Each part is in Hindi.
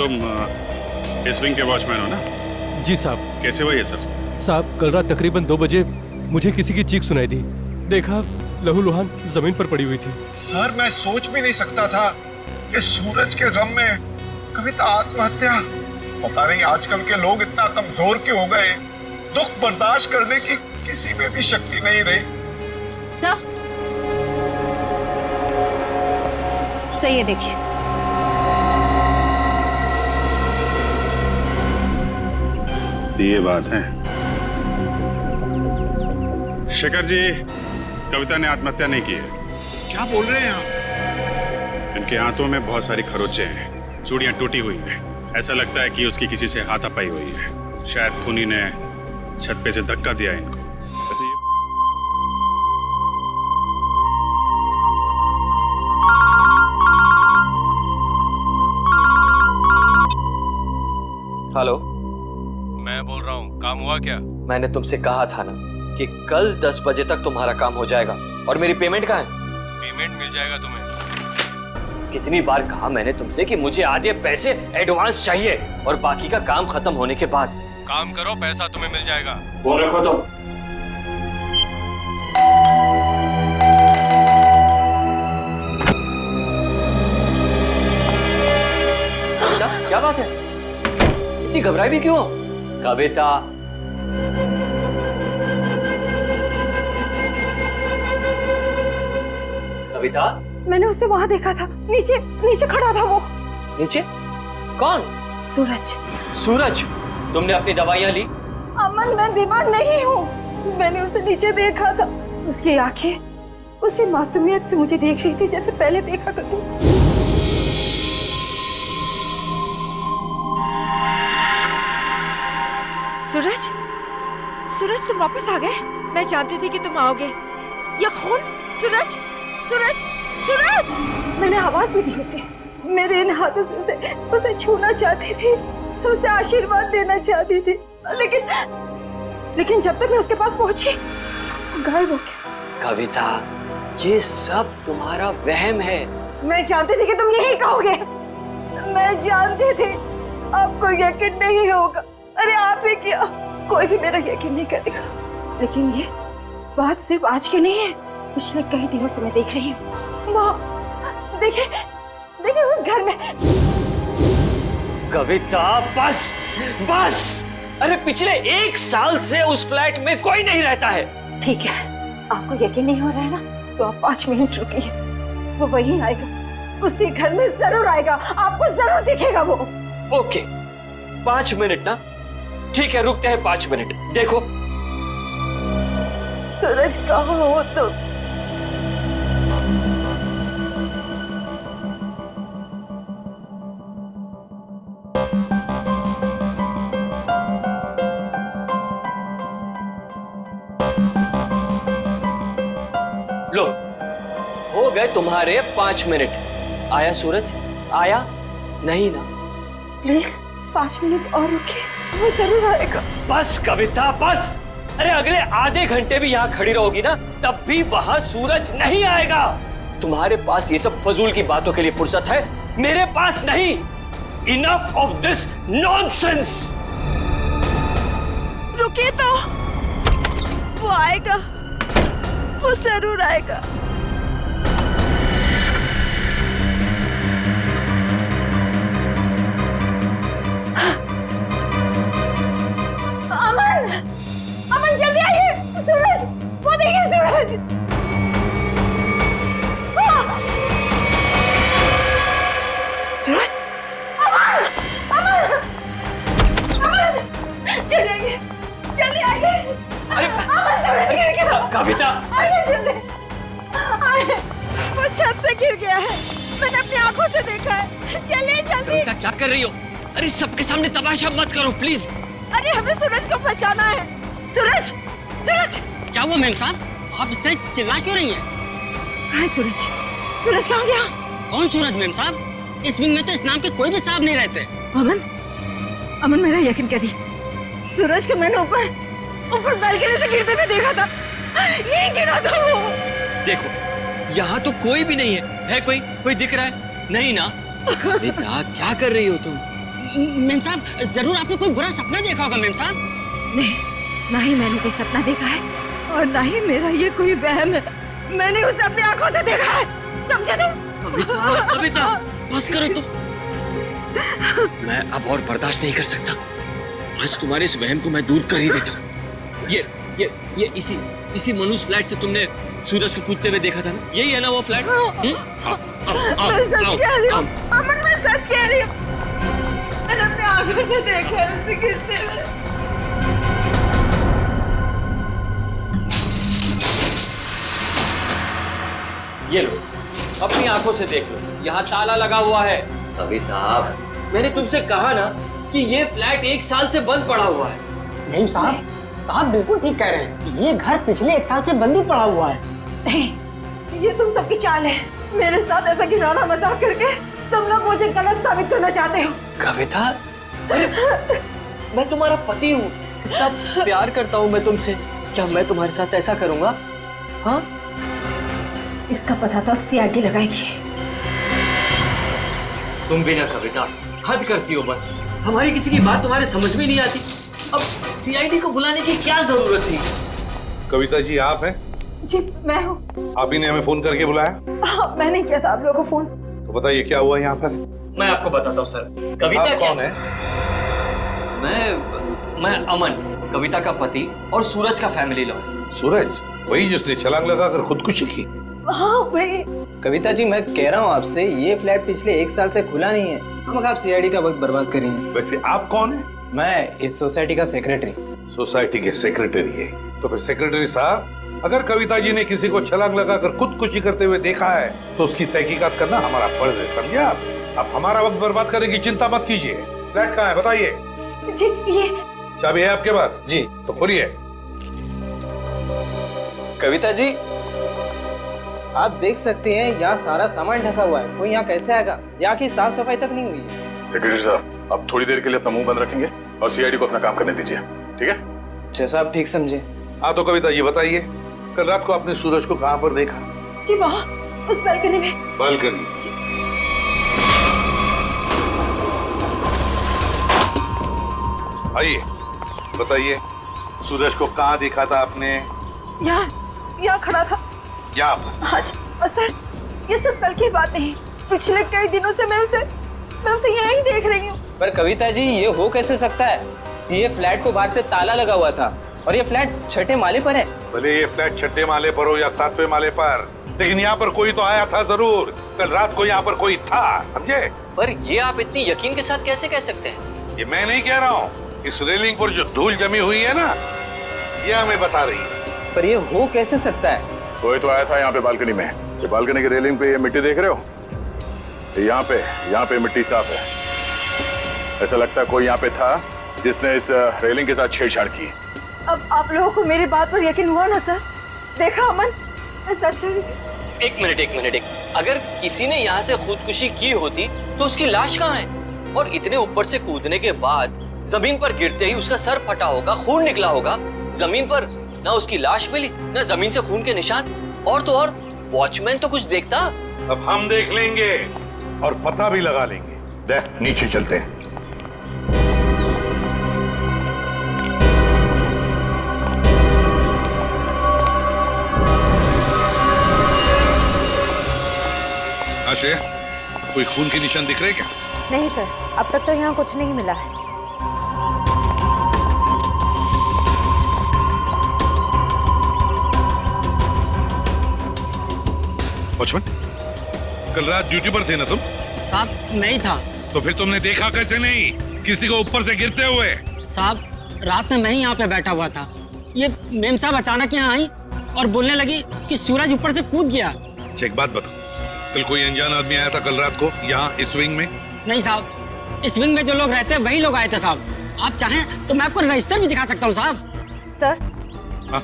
तुम इस विंग के वॉचमैन हो ना? जी साहब। कैसे हुआ ये सब? साहब कल रात तकरीबन 2 बजे मुझे किसी की चीख सुनाई दी। देखा लहूलुहान जमीन पर पड़ी हुई थी। सर मैं सोच भी नहीं सकता था कि सूरज के गम में कविता आत्महत्या। पता नहीं आजकल के लोग इतना कमजोर क्यों हो गए। दुख बर्दाश्त करने की किसी में भी शक्ति नहीं रही। सर सही है, देखिए। ये बात है। शेखर जी, कविता ने आत्महत्या नहीं की है। क्या बोल रहे हैं आप? इनके हाथों में बहुत सारी खरोंचे हैं, चूड़ियां टूटी हुई हैं। ऐसा लगता है कि उसकी किसी से हाथापाई हुई है। शायद खूनी ने छत पे से धक्का दिया इनको। वैसे ये हेलो, मैं बोल रहा हूँ, काम हुआ क्या? मैंने तुमसे कहा था ना कि कल 10 बजे तक तुम्हारा काम हो जाएगा। और मेरी पेमेंट कहाँ है? पेमेंट मिल जाएगा तुम्हें। कितनी बार कहा मैंने तुमसे कि मुझे आधे पैसे एडवांस चाहिए और बाकी का काम खत्म होने के बाद। काम करो, पैसा तुम्हें मिल जाएगा। वो रखो तुम। क्या बात है? इतनी घबराई भी क्यों? कविता, कविता, मैंने उसे वहां देखा था, नीचे नीचे खड़ा था वो। नीचे? कौन? सूरज। सूरज, तुमने अपनी दवाइयां ली? अमन, मैं बीमार नहीं हूँ। मैंने उसे नीचे देखा था। उसकी आंखें उसी मासूमियत से मुझे देख रही थी जैसे पहले देखा करती। सूरज, सूरज तुम वापस आ गए। मैं जानती थी कि तुम आओगे। ये खून, सूरज, सूरज, सूरज! मैंने आवाज भी दी उसे। मेरे इन हाथों से उसे छूना चाहती थी, उसे आशीर्वाद देना चाहती थी, लेकिन जब तक मैं उसके पास पहुंची गायब हो गया। कविता, ये सब तुम्हारा वहम है। मैं जानती थी कि तुम यही कहोगे। मैं जानती थी आपको यकीन नहीं होगा। अरे आप ही क्या, कोई भी मेरा यकीन नहीं करेगा। लेकिन ये बात सिर्फ आज की नहीं है, पिछले कई दिनों से मैं देख रही हूँ। वहाँ देखिए, देखिए उस घर में। कविता बस, बस! अरे पिछले 1 साल से उस फ्लैट में कोई नहीं रहता है। ठीक है, आपको यकीन नहीं हो रहा है ना, तो आप 5 मिनट रुकिए। वो वहीं आएगा, उसी घर में जरूर आएगा, आपको जरूर दिखेगा वो। ओके, 5 मिनट ना? ठीक है, रुकते हैं 5 मिनट। देखो सूरज, कहाँ हो तुम? लो, हो गए तुम्हारे 5 मिनट। आया सूरज? आया? नहीं ना? प्लीज 5 मिनट और रुकिए, वो जरूर आएगा। बस कविता, बस! अरे अगले आधे घंटे भी यहाँ खड़ी रहोगी ना, तब भी वहां सूरज नहीं आएगा। तुम्हारे पास ये सब फजूल की बातों के लिए फुर्सत है, मेरे पास नहीं। Enough of this nonsense. रुकिए तो, वो आएगा, वो जरूर आएगा। अमन, अमन जल्दी आइए। सूरज, वो देखिए सूरज। सूरज, अमन, अमन, अमन, जल्दी आइए, जल्दी आइए। अरे अमन, सूरज गिर गया। कविता, आइए जल्दी, आइए। वो छत से गिर गया है, मैंने अपनी आंखों से देखा है। चलिए जल्दी। कविता क्या कर रही हो? अरे सबके सामने तमाशा मत करो प्लीज। अरे हमें सूरज को बचाना है। सूरज, सूरज! क्या हुआ मेम साहब? आप इस तरह चिल्ला क्यों रही हैं? कहाँ है सूरज? सूरज कहाँ गया? कौन सूरज मेम साहब? इस विंग में तो इस नाम के कोई भी साहब नहीं रहते। अमन, अमन मेरा यकीन करिए, सूरज को मैंने ऊपर बालकनी से गिरते हुए देखा था। यहीं गिरा था वो। देखो, यहाँ तो कोई भी नहीं है। है कोई दिख रहा है? नहीं ना? कविता क्या कर रही हो तुम? मेम साहब जरूर आपने कोई बुरा सपना देखा होगा मेम साहब। नहीं, ना ही मैंने कोई सपना देखा है और ना ही मेरा ये कोई वहम है। मैंने उसे अपनी आंखों से देखा है, समझे तुम? कविता, कविता, बस करो तुम। मैं अब और बर्दाश्त नहीं कर सकता। आज तुम्हारे इस वहम को मैं दूर कर ही देता हूँ। ये इसी मनुष्य फ्लैट से तुमने सूरज को कूदते हुए देखा था ना? यही है ना वो फ्लैट? मैं सच कह रही हूँ अमन, मैं सच कह रही हूँ। मैंने अपनी आंखों से देखा है उसे गिरते हुए। ये लो, अपनी आंखों से देख लो, यहाँ ताला लगा हुआ है। कविता, मैंने तुमसे कहा ना कि ये फ्लैट 1 साल से बंद पड़ा हुआ है। मेम साहब बिल्कुल ठीक कह रहे हैं। ये घर पिछले 1 साल से बंद ही पड़ा हुआ है। नहीं, ये तुम सबकी चाल है। मेरे साथ ऐसा घिनौना मजाक करके तुम लोग मुझे गलत साबित करना चाहते हो। कविता, मैं तुम्हारा पति हूँ, इतना प्यार करता हूँ मैं तुमसे। क्या मैं तुम्हारे साथ ऐसा करूँगा? हाँ? इसका पता तो अब सीआईडी लगाएगी। तुम भी ना कविता, हद करती हो बस। हमारी किसी की बात तुम्हारे समझ में नहीं आती। अब सीआईडी को बुलाने की क्या जरूरत थी? कविता जी आप हैं? जी मैं हूँ। आप ही ने हमें फोन करके बुलाया? मैंने किया था आप लोगों को फोन। तो बताइए क्या हुआ यहाँ पर? मैं आपको बताता हूँ सर। कविता आप क्या कौन है? मैं अमन, कविता का पति और सूरज का फैमिली लॉयर। सूरज, वही जिसने छलांग लगाकर खुदकुशी की? हाँ भाई। कविता जी मैं कह रहा हूँ आपसे, ये फ्लैट पिछले 1 साल से खुला नहीं है। हम आप सीआईडी का वक्त बर्बाद कर रही हैं। वैसे आप कौन है? मैं इस सोसाइटी का सेक्रेटरी। सोसाइटी के सेक्रेटरी है? तो फिर सेक्रेटरी साहब, अगर कविता जी ने किसी को छलांग लगाकर खुदकुशी करते हुए देखा है तो उसकी तहकीकात करना हमारा फर्ज है, समझे आप? अब हमारा वक्त बर्बाद करने की चिंता मत कीजिए। फ्लैट कहाँ है बताइए? जी ये चाबी है आपके पास? जी। तो खोलिए। कविता जी आप देख सकते हैं यहाँ सारा सामान ढका हुआ है। कोई यहाँ कैसे आएगा? यहाँ की साफ सफाई तक नहीं हुई है। सेक्रेटरी साहब, अब थोड़ी देर के लिए अपना मुंह बंद रखेंगे और सीआईडी को अपना काम करने दीजिए, ठीक है? जैसा आप ठीक समझे। हाँ तो कविता जी बताइए, कल रात को आपने सूरज को कहाँ पर देखा? जी वहाँ उस बालकनी में। बालकनी? आइए बताइए, सूरज को कहाँ देखा था आपने? यहाँ खड़ा था। यहाँ पर? हाँ जी। और सर ये सब कल की बात नहीं, पिछले कई दिनों से मैं उसे यहाँ ही देख रही हूँ। पर कविता जी ये हो कैसे सकता है? ये फ्लैट को बाहर से ताला लगा हुआ था और ये फ्लैट 6ठे माले पर है। भले ये फ्लैट 6ठे माले पर हो या 7वें माले पर, लेकिन यहाँ पर कोई तो आया था जरूर। कल रात को यहाँ पर कोई था, समझे? पर ये आप इतनी यकीन के साथ कैसे कह सकते हैं? ये मैं नहीं कह रहा हूँ, इस रेलिंग पर जो धूल जमी हुई है ना, ये हमें बता रही है। पर ये हो कैसे सकता है? कोई तो आया था यहाँ पे बालकनी में। ये बालकनी की रेलिंग पे ये मिट्टी देख रहे हो? यहाँ पे मिट्टी साफ है। ऐसा लगता है कोई यहाँ पे था जिसने इस रेलिंग के साथ छेड़छाड़ की। अब आप लोगों को मेरी बात पर यकीन हुआ ना सर? देखा अमन, मैं सच कह रही थी। एक मिनट। अगर किसी ने यहाँ से खुदकुशी की होती तो उसकी लाश कहाँ है? और इतने ऊपर से कूदने के बाद जमीन पर गिरते ही उसका सर फटा होगा, खून निकला होगा। जमीन पर ना उसकी लाश मिली, ना जमीन से खून के निशान। और तो और वॉचमैन तो कुछ देखता। अब हम देख लेंगे और पता भी लगा लेंगे। देख नीचे चलते हैं। आश्रय, कोई खून के निशान दिख रहे क्या? नहीं सर, अब तक तो यहाँ कुछ नहीं मिला है। वॉचमैन, कल रात ड्यूटी पर थे ना तुम? साहब मैं ही था। तो फिर तुमने देखा कैसे नहीं किसी को ऊपर से गिरते हुए? साहब रात में मैं ही यहाँ पे बैठा हुआ था। ये मेम साहब अचानक यहाँ आई और बोलने लगी कि सूरज ऊपर से कूद गया। अच्छा एक बात बताओ, कल कोई अनजान आदमी आया था कल रात को यहाँ इस विंग में? नहीं साहब, इस विंग में जो लोग रहते हैं वही लोग आए थे साहब। आप चाहें तो मैं आपको रजिस्टर भी दिखा सकता हूँ साहब। सर हाँ?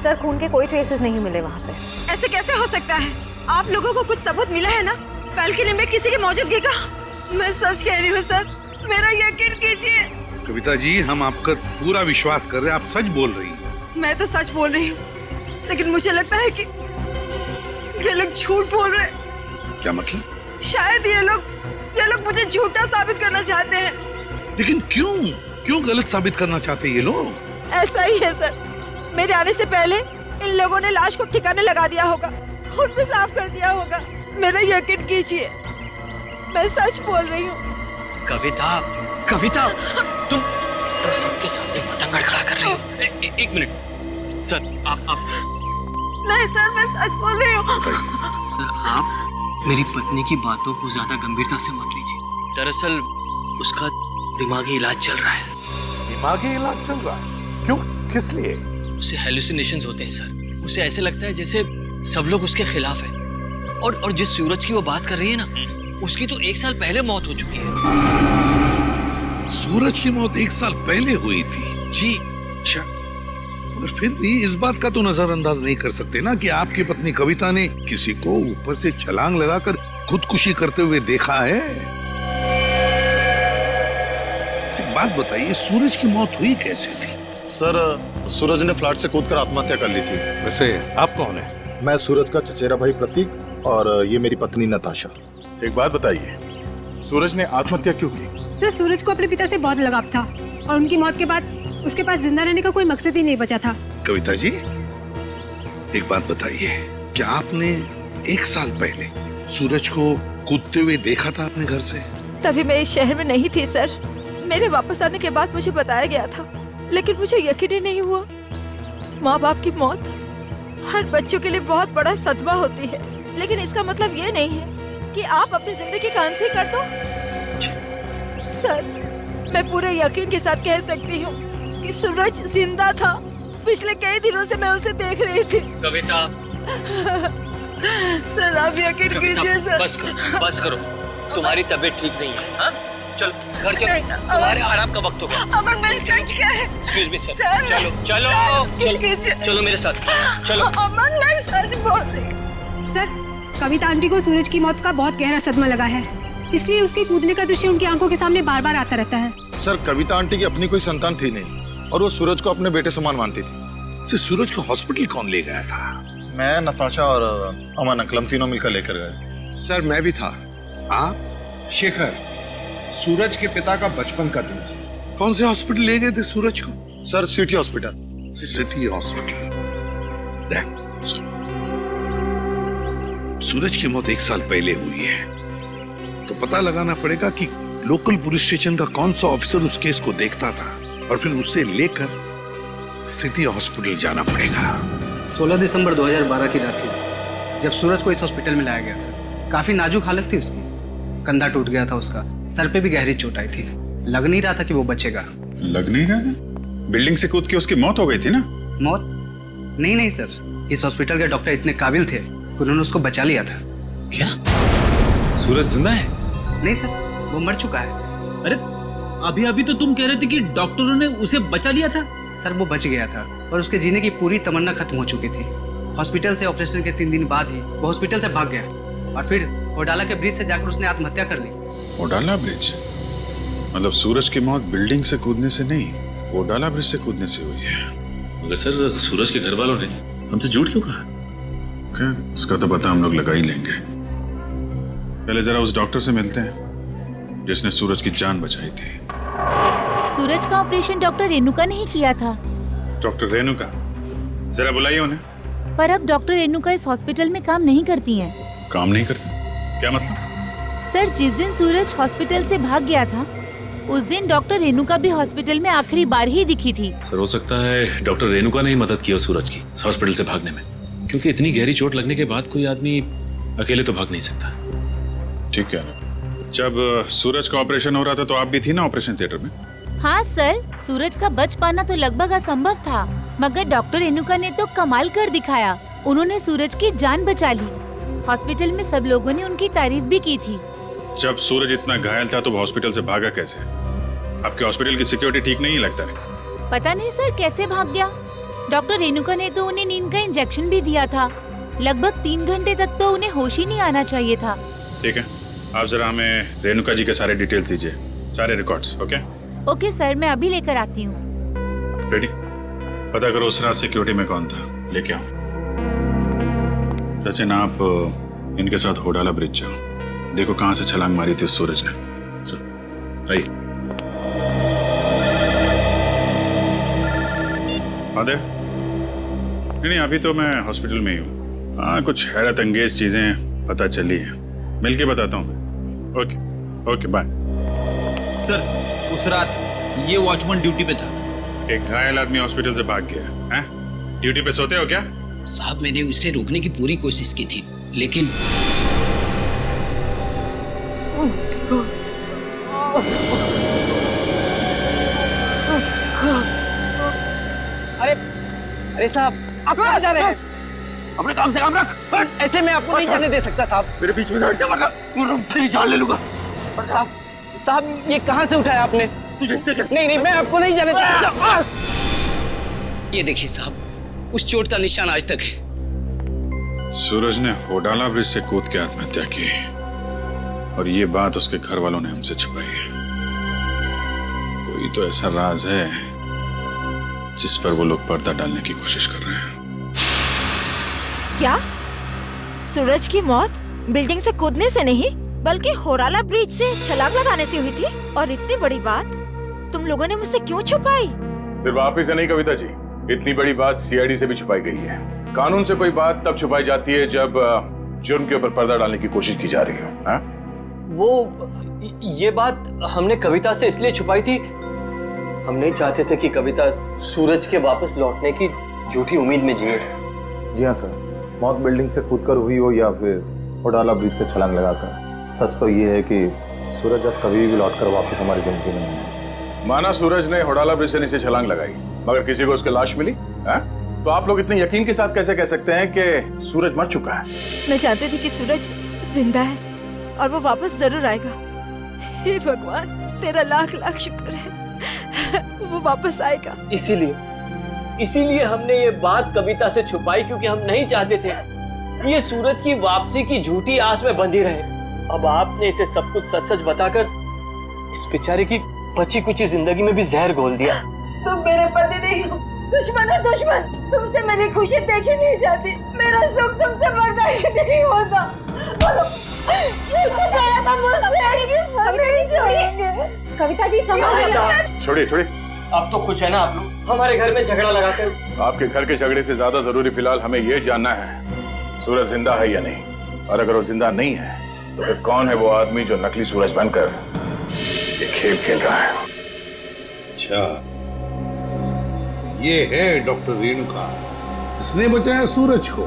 सर खून के कोई ट्रेसेस नहीं मिले वहाँ पे। ऐसे कैसे हो सकता है? आप लोगों को कुछ सबूत मिला है ना बालकनी में किसी की मौजूदगी का? मैं सच कह रही हूँ सर, मेरा यकीन कीजिए। कविता जी, हम आपका पूरा विश्वास कर रहे हैं, आप सच बोल रही हैं। मैं तो सच बोल रही हूँ, लेकिन मुझे लगता है कि ये लोग झूठ बोल रहे हैं। क्या मतलब? शायद ये लोग ये लोग मुझे झूठा साबित करना चाहते हैं। लेकिन क्यों क्यों गलत साबित करना चाहते हैं ये लोग? ऐसा ही है सर, मेरे आने से पहले इन लोगों ने लाश को ठिकाने लगा दिया होगा, खून भी साफ कर दिया होगा। मेरा यकीन कीजिए, मैं सच बोल रही हूँ। कविता, कविता, तुम सबके सामने पतंग खड़ा कर रही हो। एक मिनट सर, आप नहीं सर, मैं सच बोल रही हूँ। सर, आप मेरी पत्नी की बातों को ज्यादा गंभीरता से मत लीजिए। दरअसल उसका दिमागी इलाज चल रहा है। दिमागी इलाज चल रहा है? क्यों, किस लिए? उसे हेलुसिनेशंस होते हैं सर। उसे ऐसे लगता है जैसे सब लोग उसके खिलाफ हैं। और जिस सूरज की वो बात कर रही है ना, उसकी तो 1 साल पहले मौत हो चुकी है। सूरज की मौत 1 साल पहले हुई थी? जी। अच्छा, और फिर भी इस बात का तो नजरअंदाज नहीं कर सकते ना कि आपकी पत्नी कविता ने किसी को ऊपर से छलांग लगाकर खुदकुशी करते हुए देखा है। एक बात बताइए, सूरज की मौत हुई कैसे थी? सर, सूरज ने फ्लैट से कूदकर आत्महत्या कर ली थी। वैसे आप कौन है? मैं सूरज का चचेरा भाई प्रतीक और ये मेरी पत्नी नताशा। एक बात बताइए, सूरज ने आत्महत्या क्यों की? सर, सूरज को अपने पिता से बहुत लगाव था और उनकी मौत के बाद उसके पास जिंदा रहने का कोई मकसद ही नहीं बचा था। कविता जी, एक बात बताइए, क्या आपने 1 साल पहले सूरज को कूदते हुए देखा था अपने घर से? तभी मैं इस शहर में नहीं थी सर। मेरे वापस आने के बाद मुझे बताया गया था, लेकिन मुझे यकीन ही नहीं हुआ। माँ बाप की मौत हर बच्चों के लिए बहुत बड़ा सदमा होती है, लेकिन इसका मतलब ये नहीं है कि आप अपनी जिंदगी का अंत ही कर दो। सर, मैं पूरे यकीन के साथ कह सकती हूँ कि सूरज जिंदा था। पिछले कई दिनों से मैं उसे देख रही थी। कविता, सर आप यकीन कीजिए सर। बस करो, तुम्हारी तबीयत ठीक नहीं है। हाँ? चलो घर चलो, तुम्हारे आराम का वक्त हो गया। अमन, मैं सच क्या है? Excuse me sir. सर, चलो मेरे साथ, चलो। अमन, मैं सच बोल रही हूँ। सर, कविता आंटी को सूरज की मौत का बहुत गहरा सदमा लगा है, इसलिए उसके कूदने का दृश्य उनकी आंखों के सामने बार बार आता रहता है। सर, कविता आंटी की अपनी कोई संतान थी नहीं और वो सूरज को अपने बेटे समान मानती थी। सूरज को हॉस्पिटल कौन ले गया था? मैं, नताशा और अमन अंकल, हम तीनों मिलकर लेकर गए। सर, मैं भी था। आप? शेखर, सूरज के पिता का बचपन का दोस्त। कौन से हॉस्पिटल ले गए थे सूरज को? Sir, city hospital. City hospital. Suraj की मौत 1 साल पहले हुई है, तो पता लगाना पड़ेगा कि लोकल पुलिस स्टेशन का कौन सा ऑफिसर उस केस को देखता था और फिर उससे लेकर सिटी हॉस्पिटल जाना पड़ेगा। 16 दिसंबर 2012 की रात थी जब सूरज को इस हॉस्पिटल में लाया गया था। काफी नाजुक हालत थी उसकी, कंधा टूट गया था उसका, सर पे भी गहरी चोट आई थी। लग नहीं रहा था कि वो बचेगा। लग नहीं रहा था? बिल्डिंग से कूद के उसकी मौत हो गई थी ना? मौत? नहीं सर, इस हॉस्पिटल के डॉक्टर इतने काबिल थे, उन्होंने उसको बचा लिया था। क्या सूरज जिंदा है? नहीं सर, वो मर चुका है। अरे अभी तो तुम कह रहे थे कि डॉक्टरों ने उसे बचा लिया था। सर, वो बच गया था और उसके जीने की पूरी तमन्ना खत्म हो चुकी थी। हॉस्पिटल से ऑपरेशन के 3 दिन बाद ही वो हॉस्पिटल से भाग गया और फिर ओडाला के ब्रिज से जाकर उसने आत्महत्या कर ली। ओडाला ब्रिज? मतलब सूरज की मौत बिल्डिंग से कूदने से नहीं, ओडाला ब्रिज से कूदने से हुई है। मगर सर, सूरज के घर वालों ने हमसे झूठ क्यों कहा? उसका तो पता हम लोग लगा ही लेंगे। पहले जरा उस डॉक्टर से मिलते हैं जिसने सूरज की जान बचाई थी। सूरज का ऑपरेशन डॉक्टर रेणुका ने ही किया था। डॉक्टर रेणुका? जरा बुलाइए उन्हें। पर अब डॉक्टर रेणुका इस हॉस्पिटल में काम नहीं करती हैं। काम नहीं करती? क्या मतलब? सर, जिस दिन सूरज हॉस्पिटल से भाग गया था उस दिन डॉक्टर रेणुका भी हॉस्पिटल में आखिरी बार ही दिखी थी। सर, हो सकता है डॉक्टर रेणुका ने ही मदद की हो सूरज की हॉस्पिटल से भागने में, क्योंकि इतनी गहरी चोट लगने के बाद कोई आदमी अकेले तो भाग नहीं सकता। ठीक है ना। जब सूरज का ऑपरेशन हो रहा था तो आप भी थी ना ऑपरेशन थिएटर में? हाँ सर, सूरज का बच पाना तो लगभग असंभव था, मगर डॉक्टर रेणुका ने तो कमाल कर दिखाया। उन्होंने सूरज की जान बचा ली। हॉस्पिटल में सब लोगों ने उनकी तारीफ भी की थी। जब सूरज इतना घायल था तो हॉस्पिटल से भागा कैसे? आपके हॉस्पिटल की सिक्योरिटी ठीक नहीं लगता है? पता नहीं सर कैसे भाग गया। डॉक्टर रेणुका ने तो उन्हें नींद का इंजेक्शन भी दिया था। लगभग 3 घंटे तक तो उन्हें होश ही नहीं आना चाहिए था। ठीक है, आप जरा हमें रेणुका जी के सारे डिटेल्स दीजिए, सारे रिकॉर्ड्स। ओके सर, मैं अभी लेकर आती हूँ। रेडी? पता करो उस रात सिक्योरिटी में कौन था, लेके आओ। सचिन, आप इनके साथ ओडाला ब्रिज जाओ। देखो कहां से छलांग मारी थी उस सूरज ने। सर आइए। आदे नहीं, अभी तो मैं हॉस्पिटल में ही हूँ। हाँ, कुछ हैरत अंगेज चीजें पता चली है, मिलके बताता हूँ। Okay okay bye. सर उस रात ये वॉचमैन ड्यूटी पे था। एक घायल आदमी हॉस्पिटल से भाग गया है। ड्यूटी पे सोते हो क्या? साहब मैंने उसे रोकने की पूरी कोशिश की थी, लेकिन अरे साहब, आप कहाँ जा रहे हैं? अपने काम से काम रख। ऐसे मैं आपको नहीं जाने दे सकता साहब। मेरे बीच में हट जा वरना तेरी जान ले लूंगा। और साहब ये कहाँ से उठाया आपने? नहीं मैं आपको नहीं जाने दे सकता। ये देखिए साहब, उस चोट का निशान आज तक है। सूरज ने होडाला ब्रिज से कूद के आत्महत्या की और ये बात उसके घर वालों ने हमसे छुपाई है। कोई तो ऐसा राज है जिस पर वो लोग पर्दा डालने की कोशिश कर रहे हैं। क्या सूरज की मौत बिल्डिंग से कूदने से नहीं बल्कि होराला ब्रिज से छलांग लगाने से हुई थी? और इतनी बड़ी बात तुम लोगों ने मुझसे क्यों छुपाई? सिर्फ आप ही से नहीं कविता जी, इतनी बड़ी बात सीआईडी से भी छुपाई गई है। कानून से कोई बात तब छुपाई जाती है जब जुर्म के ऊपर पर्दा डालने की कोशिश की जा रही हो। हाँ? वो ये बात हमने कविता से इसलिए छुपाई थी, हम नहीं चाहते थे कि कविता सूरज के वापस लौटने की झूठी उम्मीद में जिए। जी हाँ सर, मौत बिल्डिंग से कूदकर हुई हो या फिर होडाला ब्रिज से छलांग लगाकर, सच तो ये है कि सूरज अब कभी भी लौटकर वापस हमारी जिंदगी में नहीं है। माना सूरज ने होडाला ब्रिज से नीचे छलांग लगाई, मगर किसी को उसकी लाश मिली? तो आप लोग इतने यकीन के साथ कैसे कह सकते हैं कि सूरज मर चुका है? मैं जानती थी कि सूरज जिंदा है और वो वापस जरूर आएगा। हे भगवान, तेरा लाख लाख शुक्र है, वो वापस आएगा। इसीलिए हमने ये बात कविता से छुपाई, क्योंकि हम नहीं चाहते थे कि ये सूरज की वापसी की झूठी आस में बंधी रहे। अब आपने इसे सब कुछ सच सच बताकर इस बेचारे की बची कुची जिंदगी में भी जहर घोल दिया। तुम मेरे पति नहीं हो, दुश्मन है दुश्मन। तुमसे मेरी खुशी देखी नहीं जाती, मेरा सुख तुमसे बर्दाश्त नहीं होता। बोलो, छुपाया था मुझसे। कविता जी संभालिए। छोड़िए। अब तो खुश है ना आप लोग हमारे घर में झगड़ा लगाकर? आपके घर के झगड़े से ज्यादा जरूरी फिलहाल हमें यह जानना है सूरज जिंदा है या नहीं। और अगर वो जिंदा नहीं है तो फिर कौन है वो आदमी जो नकली सूरज बनकर ये खेल खेल रहा है? अच्छा, ये है डॉक्टर रेणुका, इसने बचाया सूरज को।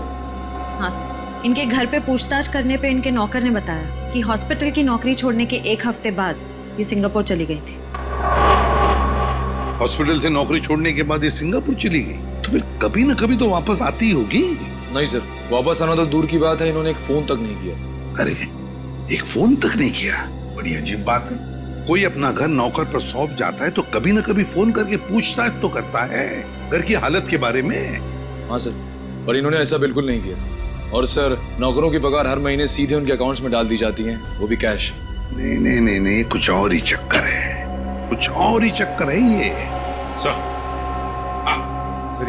हाँ सर, इनके घर पे पूछताछ करने पे इनके नौकर ने बताया कि हॉस्पिटल की नौकरी छोड़ने के 1 हफ्ते बाद ये सिंगापुर चली गई थी। हॉस्पिटल से नौकरी छोड़ने के बाद ये सिंगापुर चली गई, तो फिर कभी न कभी तो वापस आती होगी। नहीं सर, वापस आना तो दूर की बात है, इन्होंने एक फोन तक नहीं किया। अरे, एक फोन तक नहीं किया? बड़ी अजीब बात है। कोई अपना घर नौकर पर सौंप जाता है तो कभी न कभी फोन करके पूछताछ तो करता है घर की हालत के बारे में। हाँ सर, पर इन्होंने ऐसा बिल्कुल नहीं किया। और सर, नौकरों की पगार हर महीने सीधे उनके अकाउंट्स में डाल दी जाती है, वो भी कैश। नहीं, कुछ और ही चक्कर है, कुछ और ही चक्कर है ये। सर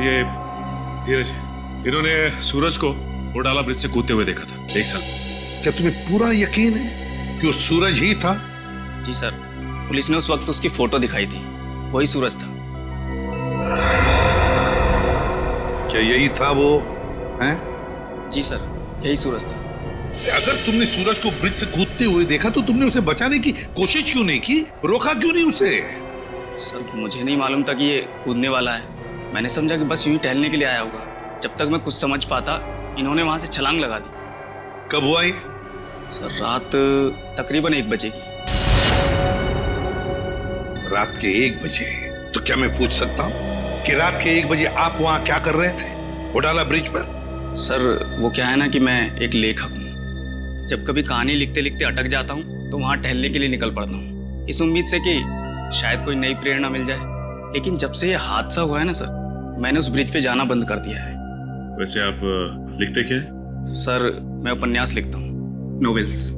ये धीरज, इन्होंने सूरज को होडाला ब्रिज से कूदते हुए देखा था 1 साल। क्या तुम्हें पूरा यकीन है कि वो सूरज ही था? जी सर, पुलिस ने उस वक्त उसकी फोटो दिखाई थी, वही सूरज था। क्या यही था वो? हैं? जी सर, यही सूरज था। अगर तुमने सूरज को ब्रिज से कूदते हुए देखा तो तुमने उसे बचाने की कोशिश क्यों नहीं की? रोका क्यों नहीं उसे? सर, मुझे नहीं मालूम था कि ये कूदने वाला है। मैंने समझा कि बस यूं ही टहलने के लिए आया होगा। जब तक मैं कुछ समझ पाता, इन्होंने वहां से छलांग लगा दी। कब हुआ ये? सर, रात तकरीबन 1 बजे की। रात के 1 बजे? तो क्या मैं पूछ सकता हूँ कि रात के 1 बजे आप वहां क्या कर रहे थे होडाला ब्रिज पर? सर, वो क्या है ना कि मैं एक लेखक हूँ। जब कभी कहानी लिखते लिखते अटक जाता हूँ तो वहां टहलने के लिए निकल पड़ता हूँ, इस उम्मीद से कि शायद कोई नई प्रेरणा मिल जाए। लेकिन जब से ये हादसा हुआ है ना सर, मैंने उस ब्रिज पे जाना बंद कर दिया है। वैसे आप लिखते क्या है? सर, मैं उपन्यास लिखता हूँ, नोवेल्स।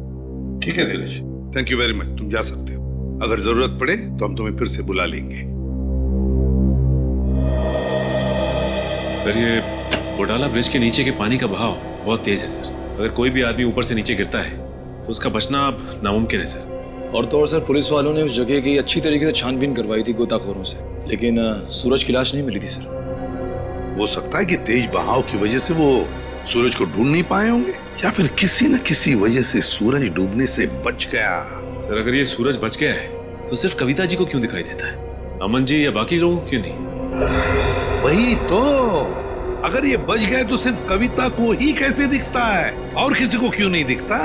ठीक है धीरज, थैंक यू वेरी मच, तुम जा सकते हो। अगर जरूरत पड़े तो हम तुम्हें फिर से बुला लेंगे। सर, ये होडाला ब्रिज के नीचे के पानी का बहाव बहुत तेज है सर। अगर कोई भी आदमी ऊपर से नीचे गिरता है तो उसका बचना अब नामुमकिन है सर। और तो और सर, पुलिस वालों ने उस जगह की अच्छी तरीके से छानबीन करवाई थी गोताखोरों से, लेकिन सूरज की लाश नहीं मिली थी सर। हो सकता है कि तेज बहाव की वजह से वो सूरज को ढूंढ नहीं पाए होंगे, या फिर किसी न किसी वजह से सूरज डूबने से बच गया। सर अगर ये सूरज बच गया है तो सिर्फ कविता जी को क्यों दिखाई देता है, अमन जी या बाकी लोगों को क्यों नहीं? वही तो, अगर ये बच गए तो सिर्फ कविता को ही कैसे दिखता है, और किसी को क्यों नहीं दिखता?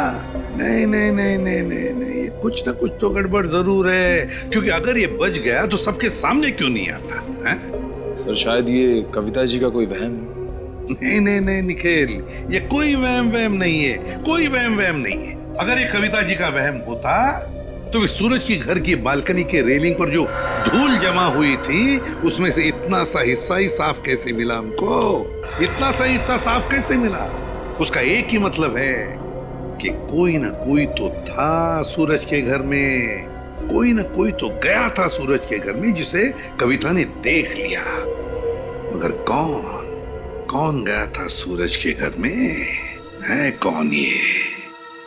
नहीं नहीं नहीं नहीं नहीं नहीं, कुछ ना कुछ तो गड़बड़ जरूर है, क्योंकि अगर ये बच गया तो सबके सामने क्यों नहीं आता है? सर शायद ये कविता जी का कोई वहम है। नहीं नहीं नहीं निखिल, ये कोई वहम नहीं है, कोई वहम नहीं है। अगर ये कविता जी का वहम होता तो सूरज की घर की बालकनी के रेलिंग पर जो धूल जमा हुई थी उसमें से इतना सा हिस्सा ही साफ कैसे मिला हमको? इतना सा हिस्सा साफ कैसे मिला? उसका एक ही मतलब है कि कोई ना कोई तो था सूरज के घर में, कोई ना कोई तो गया था सूरज के घर में जिसे कविता ने देख लिया। मगर कौन गया था सूरज के घर में? है कौन ये?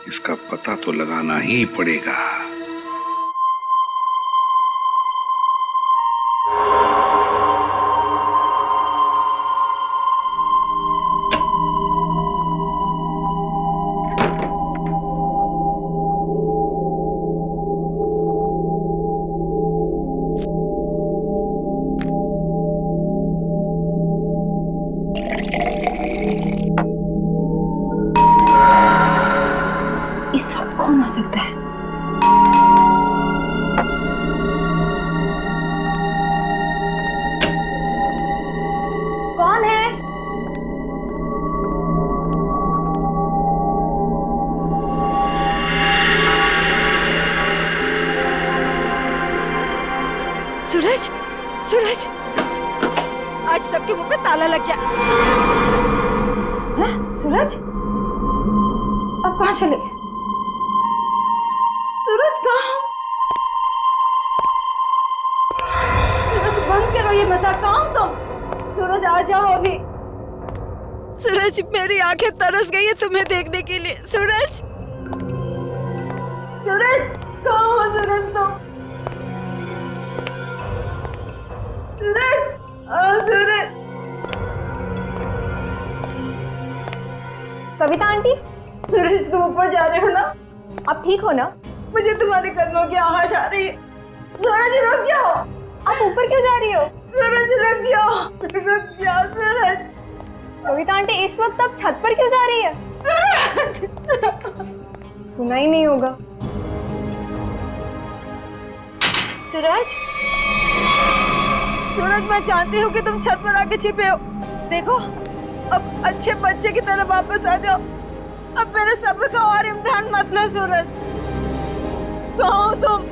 इसका पता तो लगाना ही पड़ेगा। इस वक्त कौन हो सकता है? कौन है? सूरज, सूरज, आज सबके मुंह पे ताला लग जाए। सूरज, अब कहाँ चले गए? सूरज कहाँ? सूरज बंद करो ये मजाक, कहाँ हो तुम? सूरज आ जाओ अभी। सूरज, मेरी आंखें तरस गई है तुम्हें देखने के लिए। सूरज, सूरज कहाँ हो? सूरज तुम? सूरज, सूरज। कविता आंटी, सूरज तुम ऊपर जा रहे हो ना? आप ठीक हो ना? मुझे तुम्हारे कदमों की आवाज आ रही है। सूरज रुक जाओ। आप ऊपर क्यों जा रही हो? सूरज रुक जाओ, रुक जाओ सूरज। कविता आंटी, इस वक्त आप छत पर क्यों जा रही है? सूरज, सुना ही नहीं होगा। सूरज, सूरज मैं जानती हूँ कि तुम छत पर आके छिपे हो। देखो, अब अच्छे बच्चे की तरह वापस आ जाओ। अब मेरे सब्र का और इम्तिहान मत लो। सूरज, कहाँ हो तुम?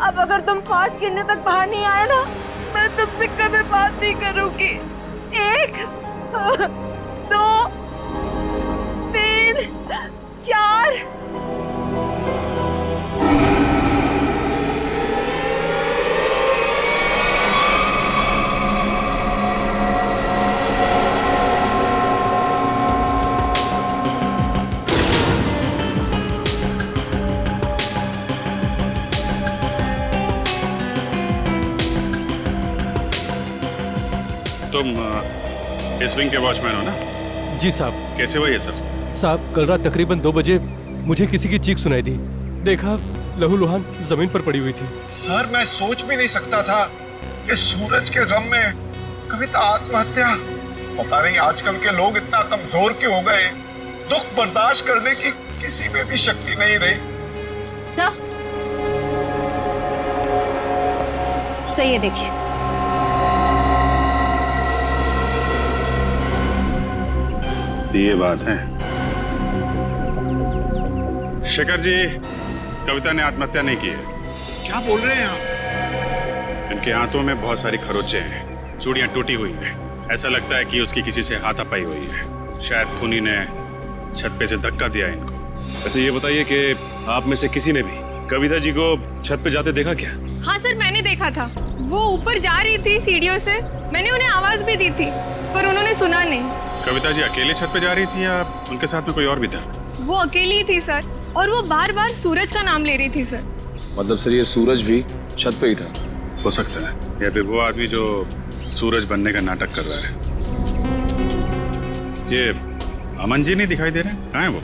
अब अगर तुम 5 गिनने तक बाहर नहीं आए ना, मैं तुमसे कभी बात नहीं करूंगी। 1, 2, 3, 4। तुम इस विंग के वॉचमैन हो ना? जी साहब। कैसे हुआ ये सर? साहब, कल रात तकरीबन 2 बजे मुझे किसी की चीख सुनाई दी। देखा, लहूलुहान जमीन पर पड़ी हुई थी। सर, मैं सोच भी नहीं सकता था कि सूरज के गम में कविता आत्महत्या। पता नहीं आजकल के लोग इतना कमजोर क्यों हो गए, दुख बर्दाश्त करने की किसी में भी शक्ति नहीं रही। सर, ये देखिए। ये बात है। शेखर जी, कविता ने आत्महत्या नहीं की है। क्या बोल रहे हैं आप? इनके हाथों में बहुत सारी खरोंचे हैं, चूड़ियां टूटी हुई हैं। ऐसा लगता है कि उसकी किसी से हाथापाई हुई है। शायद खूनी ने छत पे से धक्का दिया इनको। वैसे ये बताइए कि आप में से किसी ने भी कविता जी को छत पे जाते देखा क्या? हाँ सर, मैंने देखा था। वो ऊपर जा रही थी सीढ़ियों से। मैंने उन्हें आवाज भी दी थी, पर उन्होंने सुना नहीं। कविता जी अकेले छत पे जा रही थी या उनके साथ में कोई और भी था? वो अकेली ही थी सर। और वो बार बार सूरज का नाम ले रही थी सर। मतलब सर ये सूरज भी छत पे ही था? हो सकता है, या फिर वो आदमी जो सूरज बनने का नाटक कर रहा है। ये अमन जी नहीं दिखाई दे रहे? कहाँ है वो?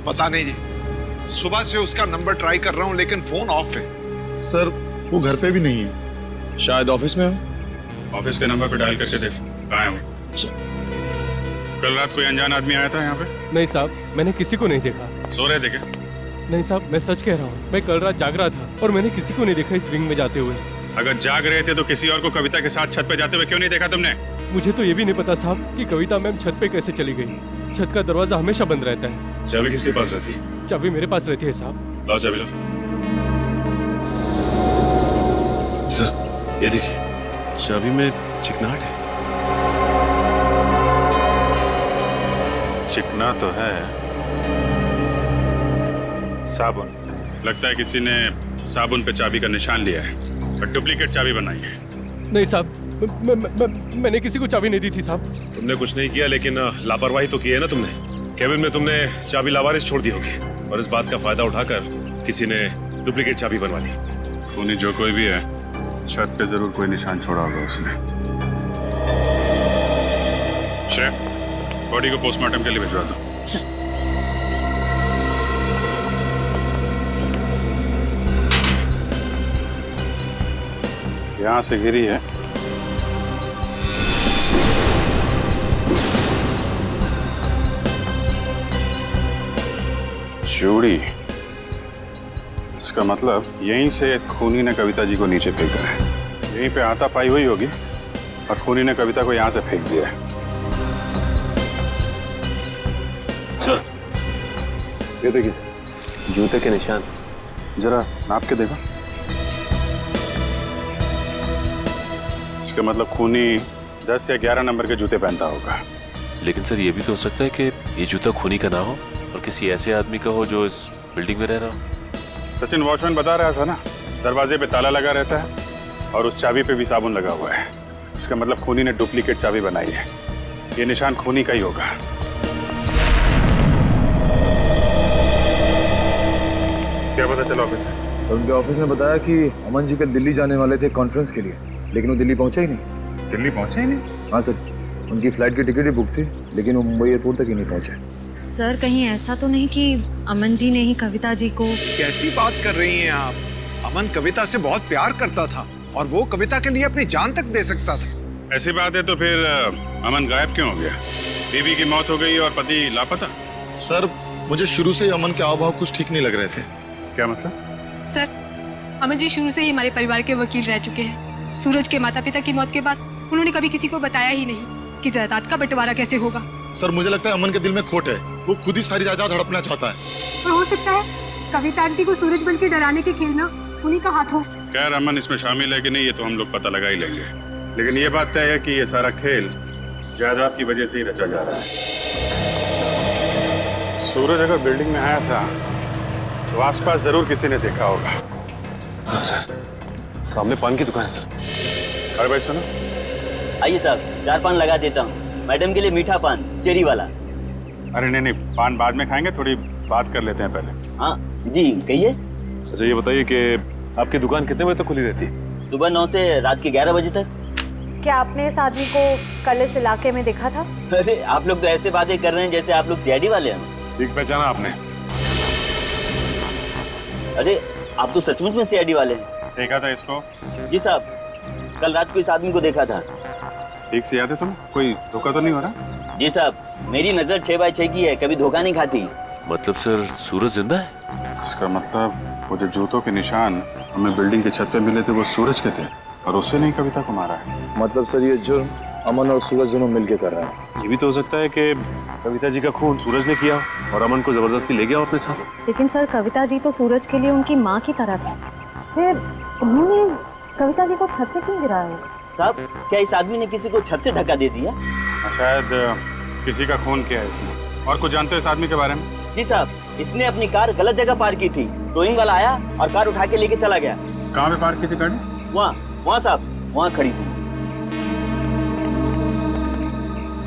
पता नहीं जी, सुबह से उसका नंबर ट्राई कर रहा हूँ लेकिन फोन ऑफ है। सर वो घर पे भी नहीं है। शायद ऑफिस में हो। ऑफिस के नंबर पे डायल करके देखो कहाँ है वो। कल रात कोई अनजान आदमी आया था यहाँ पे? नहीं साहब, मैंने किसी को नहीं देखा। सो रहे थे क्या? नहीं साहब, मैं सच कह रहा हूँ, मैं कल रात जाग रहा था और मैंने किसी को नहीं देखा इस विंग में जाते हुए। अगर जाग रहे थे तो किसी और को कविता के साथ छत पे जाते हुए क्यों नहीं देखा तुमने? मुझे तो ये भी नहीं पता साहब कि कविता मैम छत पे कैसे चली गई। छत का दरवाजा हमेशा बंद रहता है। चाबी किसके पास रहती है? चाबी मेरे पास रहती है साहब। लाओ चाबी लाओ। सर ये देखिए, चाबी में चिकनाहट है। चिकना तो है। साबुन, लगता है किसी ने साबुन पे चाबी का निशान लिया है और डुप्लीकेट चाबी बनाई है। नहीं साहब, मैंने किसी को चाबी नहीं दी थी साहब। तुमने कुछ नहीं किया, लेकिन लापरवाही तो की है ना तुमने। केबिन में तुमने चाबी लावारिस छोड़ दी होगी और इस बात का फायदा उठाकर किसी ने डुप्लीकेट चाबी बनवा ली। खूनी जो कोई भी है, छत पे जरूर कोई निशान छोड़ा होगा उसने। शेफ, बॉडी को पोस्टमार्टम के लिए भिजवा दो। यहां से गिरी है। चूड़ी, इसका मतलब यहीं से खूनी ने कविता जी को नीचे फेंका है। यहीं पे हाथापाई हुई होगी और खूनी ने कविता को यहां से फेंक दिया है। ये देखिए जूते के निशान, जरा नाप के देखो। इसका मतलब खूनी 10 या 11 नंबर के जूते पहनता होगा। लेकिन सर ये भी तो हो सकता है कि ये जूता खूनी का ना हो और किसी ऐसे आदमी का हो जो इस बिल्डिंग में रह रहा हो। सचिन वॉचमैन बता रहा था ना, दरवाजे पे ताला लगा रहता है और उस चाबी पे भी साबुन लगा हुआ है। इसका मतलब खूनी ने डुप्लीकेट चाबी बनाई है। ये निशान खूनी का ही होगा। क्या पता चला ऑफिसर? सर उनके ऑफिस ने बताया कि अमन जी कल दिल्ली जाने वाले थे कॉन्फ्रेंस के लिए, लेकिन वो दिल्ली पहुंचे ही नहीं। दिल्ली पहुंचे ही नहीं? हाँ सर, उनकी फ्लाइट की टिकट ही बुक थी, लेकिन वो मुंबई एयरपोर्ट तक ही नहीं पहुंचे। सर कहीं ऐसा तो नहीं कि अमन जी ने ही कविता जी को? कैसी बात कर रही हैं आप? अमन कविता से बहुत प्यार करता था और वो कविता के लिए अपनी जान तक दे सकता था। ऐसी बात है तो फिर अमन गायब क्यों हो गया? बीवी की मौत हो गई और पति लापता। सर मुझे शुरू से ही अमन के हाव-भाव कुछ ठीक नहीं लग रहे थे। क्या मतलब? सर, अमन जी शुरू से ही हमारे परिवार के वकील रह चुके हैं। सूरज के माता पिता की मौत के बाद उन्होंने कभी किसी को बताया ही नहीं कि जायदाद का बंटवारा कैसे होगा। सर मुझे लगता है अमन के दिल में खोट है, वो खुद ही सारी जायदाद हड़पना चाहता है। और हो सकता है कविता आंटी को सूरज बन के डराने के खेल में उन्हीं का हाथ हो। खैर अमन इसमें शामिल है कि नहीं ये तो हम लोग पता लगा ही लेंगे, लेकिन ये बात तय है कि ये सारा खेल जायदाद की वजह से ही रचा जा रहा है। सूरज अगर बिल्डिंग में आया था तो आसपास जरूर किसी ने देखा होगा। हाँ सर, सामने पान की दुकान है सर। अरे भाई सुनो। आइए साहब, 4 पान लगा देता हूँ। मैडम के लिए मीठा पान, चेरी वाला। अरे नहीं, पान बाद में खाएंगे, थोड़ी बात कर लेते हैं पहले। हाँ जी, कहिए। अच्छा ये बताइए कि आपकी दुकान कितने बजे तक खुली रहती है? सुबह 9 से रात के 11 बजे तक। क्या आपने इस आदमी को कल इस इलाके में देखा था? अरे आप लोग तो ऐसे बातें कर रहे हैं जैसे आप लोग सीआईडी वाले हैं। ठीक पहचाना आपने? अरे आप तो सचमुच में सीआईडी वाले हैं। देखा था इसको? जी साहब, कल रात को इस आदमी को देखा था। ठीक से याद है तुम? कोई धोखा तो नहीं हो रहा? जी साहब, मेरी नजर 6x6 की है, कभी धोखा नहीं खाती। मतलब सर सूरज जिंदा है? इसका मतलब वो जो जूतों के निशान हमें बिल्डिंग की छत पे मिले थे वो सूरज के थे और उससे नहीं कविता को मारा है। मतलब सर ये जुर्म अमन और सूरज दोनों मिलके कर रहे हैं। ये भी तो हो सकता है कि कविता जी का खून सूरज ने किया और अमन को जबरदस्ती ले गया अपने साथ। लेकिन सर कविता जी तो सूरज के लिए उनकी माँ की तरह थी, फिर उन्होंने कविता जी को छत से क्यों गिराया? साहब, क्या इस आदमी ने किसी को छत से धक्का दे दिया? शायद किसी का खून किया है इसने। और कुछ जानते हो इस आदमी के बारे में? जी साहब, इसने अपनी कार गलत जगह पार्क की थी। टोइंग वाला आया और कार उठा के लेके चला गया। कहाँ पे पार्क की थी गाड़ी? वहाँ साहब, वहाँ खड़ी थी।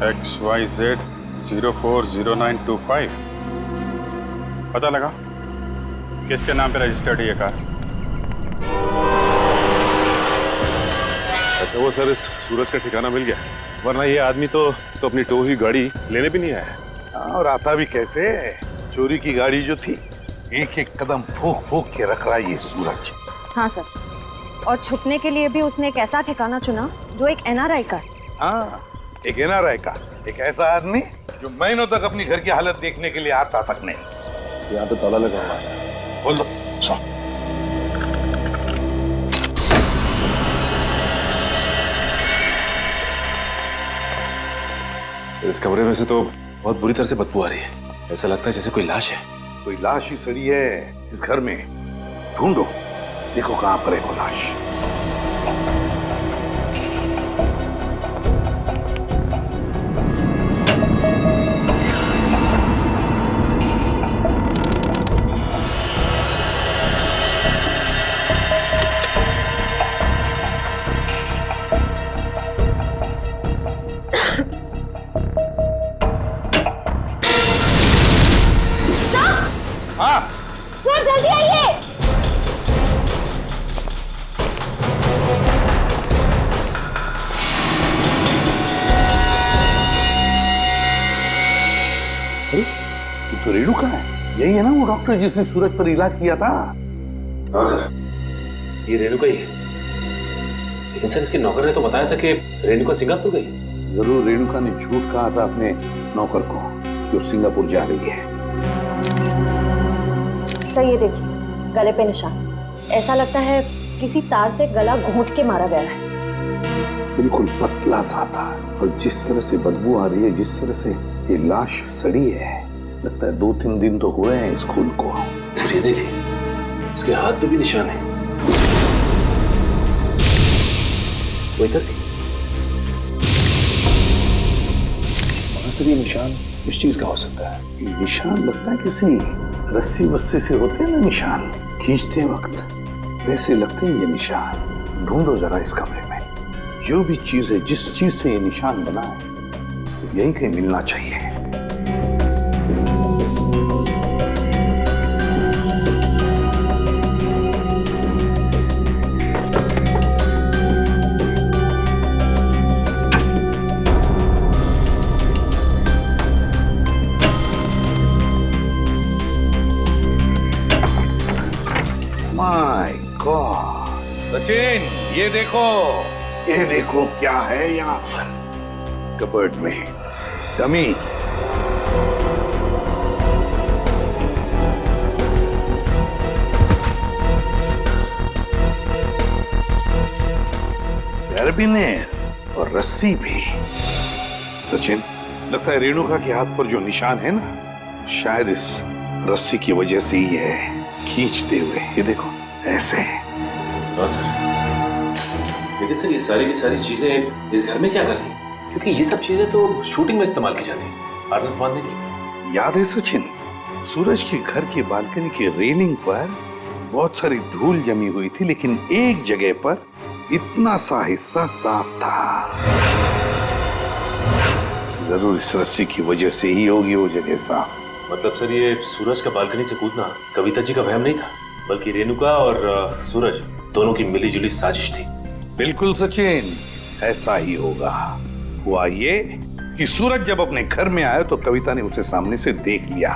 XYZ 040925। पता लगा? किसके नाम पे रजिस्टर्ड है ये कार? अच्छा वो सर, इस सूरज का ठिकाना मिल गया, वरना ये आदमी तो अपनी टो हुई गाड़ी लेने भी नहीं आया। और आता भी कैसे? चोरी की गाड़ी जो थी, एक एक कदम फूक फूक के रख रहा है ये सूरज। हाँ सर, और छुपने के लिए भी उसने एक ऐसा ठिकाना चुना जो एक एनआरआई का। हाँ, एक एनआरआई का, एक ऐसा आदमी जो महीनों तक अपनी घर की हालत देखने के लिए आता तक नहीं। यहाँ पे ताला लगा हुआ है। बोल दो। इस कमरे में से तो बहुत बुरी तरह से बदबू आ रही है। ऐसा लगता है जैसे कोई लाश है। कोई लाश ही सड़ी है इस घर में। ढूंढो, देखो कहां पर है वो लाश। सर जल्दी आइए। तो रेणु का है, यही है ना वो डॉक्टर जिसने सूरज पर इलाज किया था? हाँ सर, ये रेणु का ही है। लेकिन सर इसके नौकर ने तो बताया था कि रेणुका सिंगापुर गई। जरूर रेणुका ने झूठ कहा था अपने नौकर को कि वो सिंगापुर जा रही है। सर ये देखिए, गले पे निशान। ऐसा लगता है किसी तार से गला घोंट के मारा गया है। बिल्कुल पतला सा था, और जिस तरह से बदबू आ रही है, जिस तरह से ये लाश सड़ी है, लगता है 2-3 दिन तो हुए हैं इस खून को। सर ये देखिए, उसके हाथ पे भी निशान है। वो इधर सर ये निशान इस चीज का हो सकता है। ये निशान लगता है किसी रस्सी वस्सी से होते हैं ना निशान, खींचते वक्त वैसे लगते हैं ये निशान। ढूंढो जरा इस कमरे में, जो भी चीज है, जिस चीज से ये निशान बना है, यही कहीं मिलना चाहिए। माय गॉड, सचिन ये देखो क्या है यहाँ पर कबर्ड में। डमी। कैरबिनेर और रस्सी भी। सचिन, लगता है रेणुका के हाथ पर जो निशान है ना, शायद इस रस्सी की वजह से ही है, खींचते हुए। ये देखो ऐसे। हाँ सर, लेकिन सर ये सारी की सारी चीजें इस घर में क्या कर रही हैं? क्योंकि ये सब चीजें तो शूटिंग में इस्तेमाल की जाती है, आर्टिस्ट बांधने के लिए। याद है सचिन, सूरज के घर की बालकनी की रेलिंग पर बहुत सारी धूल जमी हुई थी, लेकिन एक जगह पर इतना सा हिस्सा साफ था। जरूर इस रस्सी की वजह से ही होगी वो जगह साफ। मतलब सर ये सूरज का बालकनी से कूदना कविता जी का वहम नहीं था, बल्कि रेणुका और सूरज दोनों की मिलीजुली साजिश थी। बिल्कुल सचिन, ऐसा ही होगा। हुआ ये कि सूरज जब अपने घर में आया तो कविता ने उसे सामने से देख लिया।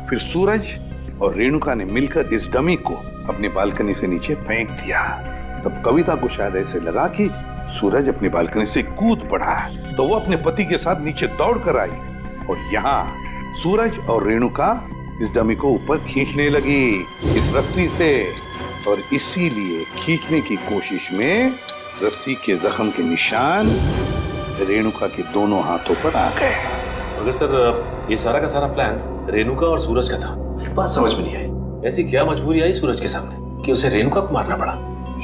फिर सूरज और रेणुका ने मिलकर इस डमी को अपनी बालकनी से नीचे फेंक दिया। तब कविता को शायद ऐसे लगा कि सूरज अपनी बालकनी से कूद पड़ा, तो वो अपने पति के साथ नीचे दौड़ कर आई, और यहाँ सूरज और रेणुका इस डमी को ऊपर खींचने लगी इस रस्सी से, और इसीलिए खींचने की कोशिश में रस्सी के जख्म के निशान रेणुका के दोनों हाथों पर आ गए। मगर सर ये सारा का सारा प्लान रेणुका और सूरज का था। एक बात समझ में नहीं आई, ऐसी क्या मजबूरी आई सूरज के सामने कि उसे रेणुका को मारना पड़ा?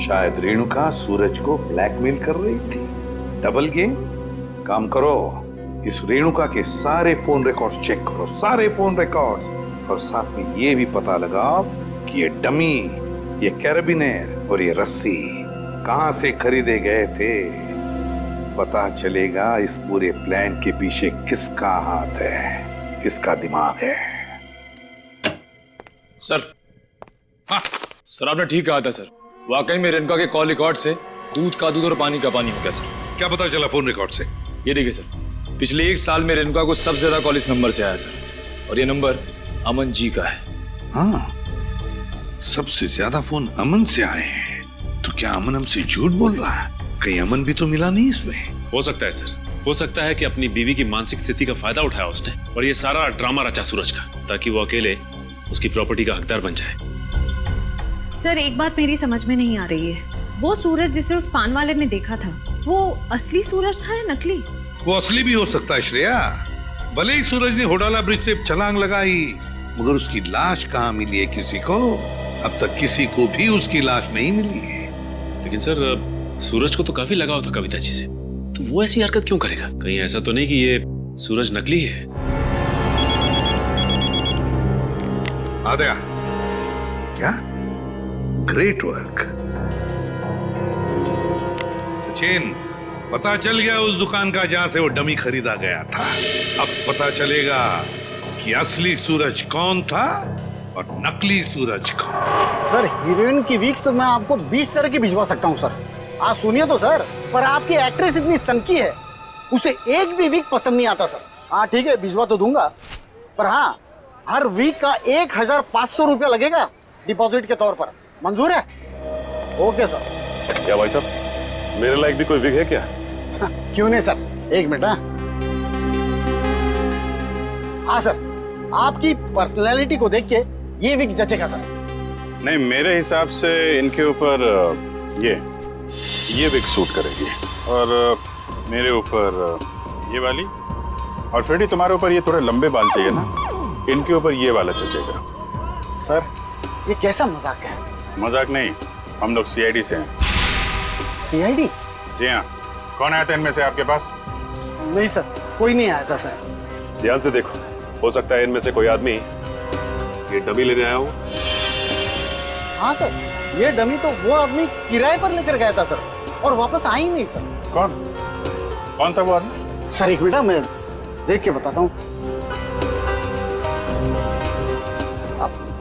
शायद रेणुका सूरज को ब्लैकमेल कर रही थी। Double game. काम करो, इस रेणुका के सारे फोन रिकॉर्ड्स चेक करो, सारे फोन रिकॉर्ड्स, और साथ में ये भी पता लगाओ कि ये डमी, ये कैरबिनेर और ये रस्सी कहां से खरीदे गए थे। पता चलेगा इस पूरे प्लान के पीछे किसका हाथ है, किसका दिमाग है। सर, सर आपने ठीक कहा था सर, वाकई में रेणुका के कॉल रिकॉर्ड से दूध का दूध और पानी का पानी हो गया सर। क्या पता चला फोन रिकॉर्ड से? ये देखिए सर, पिछले 1 साल में रेणुका को सबसे ज्यादा कॉल इस नंबर से आया सर, और ये नंबर अमन जी का है। हाँ, सबसे ज्यादा फोन अमन से आए हैं। तो क्या अमन हमसे झूठ बोल रहा है? कहीं अमन भी तो मिला नहीं इसमें? हो सकता है सर, हो सकता है कि अपनी बीवी की मानसिक स्थिति का फायदा उठाया उसने और ये सारा ड्रामा रचा सूरज का, ताकि वो अकेले उसकी प्रॉपर्टी का हकदार बन जाए। सर एक बात मेरी समझ में नहीं आ रही है, वो सूरज जिसे उस पान वाले ने देखा था, वो असली सूरज था या नकली? वो असली भी हो सकता है श्रेया। भले ही सूरज ने होडाला ब्रिज से छलांग लगाई, मगर उसकी लाश कहाँ मिली है किसी को? अब तक किसी को भी उसकी लाश नहीं मिली है। लेकिन सर सूरज को तो काफी लगाव था कविता जी से, तो वो ऐसी हरकत क्यों करेगा? कहीं ऐसा तो नहीं कि ये सूरज नकली है? आद्या, क्या ग्रेट वर्क सचिन। पता चल गया उस दुकान का जहां से वो डमी खरीदा गया था। अब पता चलेगा कि असली सूरज कौन था और नकली सूरज कौन। सर हीरोइन की वीक्स तो मैं आपको 20 तरह की भिजवा सकता हूँ सर। आप सुनिए तो सर, पर आपकी एक्ट्रेस इतनी सनकी है, उसे एक भी वीक पसंद नहीं आता सर। हाँ ठीक है, भिजवा तो दूंगा, पर हाँ हर वीक का 1500 रुपया लगेगा डिपॉजिट के तौर पर। मंजूर है? Okay sir. क्या भाई साहब, मेरे लायक भी कोई विग है क्या? क्यों नहीं सर, 1 मिनट। हाँ सर, आपकी पर्सनैलिटी को देख के ये विग जचेगा सर। नहीं, मेरे हिसाब से इनके ऊपर ये विग सूट करेगी, और मेरे ऊपर ये वाली, और फ्रेडी तुम्हारे ऊपर ये थोड़े लंबे बाल चाहिए ना, इनके ऊपर ये वाला जचेगा। सर ये कैसा मजाक है? मजाक नहीं, हम लोग सीआईडी से हैं। सीआईडी? जी हाँ। कौन आया था इनमें से आपके पास? नहीं सर, कोई नहीं आया था सर। ध्यान से देखो, हो सकता है इनमें से कोई आदमी ये डमी लेने आया हो। हाँ सर, ये डमी तो वो आदमी किराए पर लेकर गया था सर, और वापस आ ही नहीं सर। कौन था वो आदमी? सर एक मिनट, मैं देख के बताता हूँ।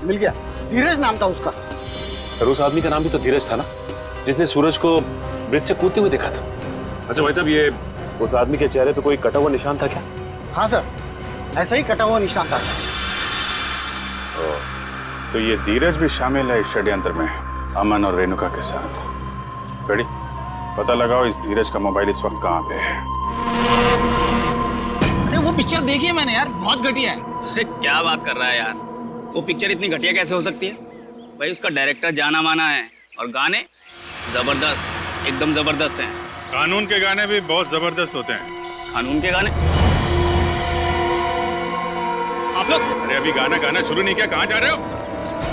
मिल गया, धीरज नाम था उसका सर। सर उस आदमी का नाम भी तो धीरज था ना, जिसने सूरज को ब्रिज से कूदते हुए देखा था। अच्छा भाई साहब, ये उस आदमी के चेहरे पे कोई कटा हुआ निशान था क्या? हाँ सर, ऐसा ही कटा हुआ निशान था सर। तो ये धीरज भी शामिल है इस षड्यंत्र में, अमन और रेणुका के साथ। रेडी, पता लगाओ इस धीरज का मोबाइल इस वक्त कहाँ पे है। अरे वो पिक्चर देखी है मैंने यार, बहुत घटिया है। अरे क्या बात कर रहा है यार, वो पिक्चर इतनी घटिया कैसे हो सकती है? भाई उसका डायरेक्टर जाना माना है, और गाने जबरदस्त, एकदम जबरदस्त हैं। कानून के गाने भी बहुत जबरदस्त होते हैं। कानून के गाने? आप लोग अरे अभी गाना शुरू नहीं किया, कहाँ जा रहे हो?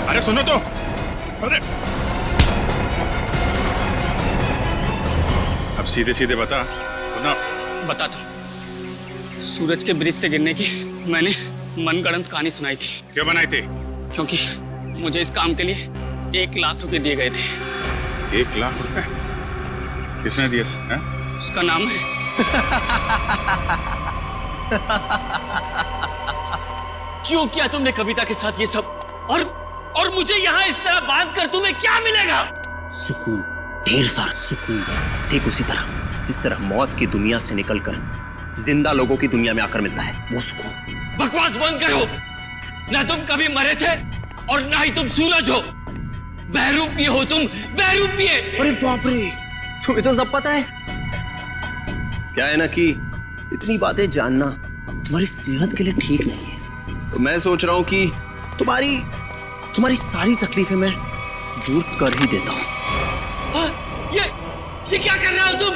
अरे सुनो तो। अरे अब सीधे सीधे बता सूरज के ब्रिज से गिरने की मैंने मनगढ़ंत कहानी सुनाई थी। क्यों बनाई थी? क्योंकि मुझे इस काम के लिए 1 लाख रुपए दिए गए थे। 1 लाख रुपए? किसने दिए थे? उसका नाम है क्यों किया तुमने कविता के साथ ये सब? और मुझे यहाँ इस तरह बांध कर तुम्हें क्या मिलेगा? सुकून, ढेर सारा सुकून। ठीक उसी तरह जिस तरह मौत की दुनिया से निकलकर जिंदा लोगों की दुनिया में आकर मिलता है, वो सुकून। बकवास बंद करो। ना तुम कभी मरे थे और ना ही तुम सूरज हो। बहरूपिये हो तुम, बहरूपिये। अरे बाप रे, तुम्हें तो सब पता है। क्या है ना कि इतनी बातें जानना तुम्हारी सेहत के लिए ठीक नहीं है, तो मैं सोच रहा हूं कि तुम्हारी सारी तकलीफें मैं दूर कर ही देता हूं। ये क्या कर रहे हो तुम?